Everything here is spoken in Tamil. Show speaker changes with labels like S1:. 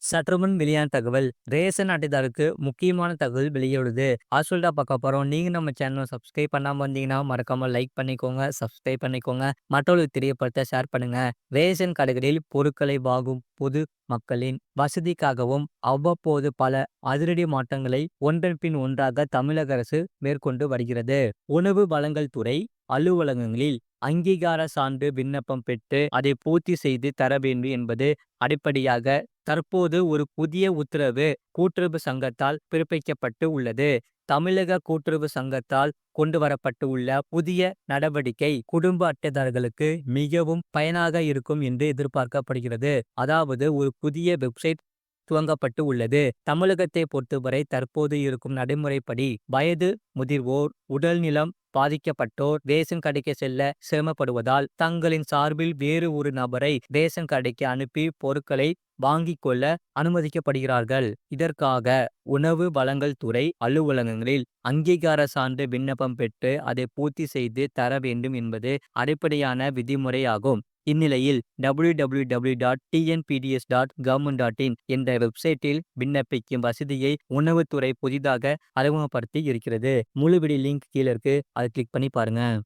S1: சற்றுமுன் வெளியான தகவல். ரேஷன் அட்டைதாரருக்கு முக்கியமான தகவல் வெளியுள்ளது. சொல்லிட்டா பார்க்க போறோம். நீங்க நம்ம சேனலை சப்ஸ்கிரைப் பண்ணாம வந்தீங்கன்னா, மறக்காம லைக் பண்ணிக்கோங்க, சப்ஸ்கிரைப் பண்ணிக்கோங்க. மற்றவர்களுக்கு தெரியப்படுத்த ஷேர் பண்ணுங்க. ரேஷன் கடைகளில் பொருட்களை வாங்கும் பொது மக்களின் வசதிக்காகவும் அவ்வப்போது பல அதிரடி மாற்றங்களை ஒன்றன் பின் ஒன்றாக தமிழக அரசு மேற்கொண்டு வருகிறது. உணவு வழங்கல் துறை அலுவலகங்களில் அங்கீகார சான்று விண்ணப்பம் பெற்று அதை பூர்த்தி செய்து தர வேண்டும் என்பது அடிப்படையாக தற்போது ஒரு புதிய உத்தரவு கூட்டுறவு சங்கத்தால் பிறப்பிக்கப்பட்டு உள்ளது. தமிழக கூட்டுறவு சங்கத்தால் கொண்டு வரப்பட்டு உள்ள புதிய நடவடிக்கை குடும்ப அட்டைதாரர்களுக்கு மிகவும் பயனாக இருக்கும் என்று எதிர்பார்க்கப்படுகிறது. அதாவது ஒரு புதிய வெப்சைட் துவங்கப்பட்டு உள்ளது. தமிழகத்தை பொறுத்தவரை தற்போது இருக்கும் நடைமுறைப்படி வயது முதிர்வோர், உடல்நலம் பாதிக்கப்பட்டோர் ரேஷன் கடைக்கு செல்ல சிரமப்படுவதால் தங்களின் சார்பில் வேறு ஒரு நபரை ரேஷன் கடைக்கு அனுப்பி பொருட்களை வாங்கிக் கொள்ள அனுமதிக்கப்படுகிறார்கள். இதற்காக உணவு வழங்கல் துறை அலுவலகங்களில் அங்கீகார சான்று விண்ணப்பம் பெற்று அதை பூர்த்தி செய்து தர வேண்டும் என்பது அடிப்படையான விதிமுறையாகும். இந்நிலையில் www.tnpds.government.in என்ற வெப்சைட்டில் விண்ணப்பிக்கும் வசதியை உணவுத்துறை புதிதாக அறிமுகப்படுத்தி இருக்கிறது. முழு வீடியோ லிங்க் கீழே இருக்கு. அதை கிளிக் பண்ணி பாருங்க.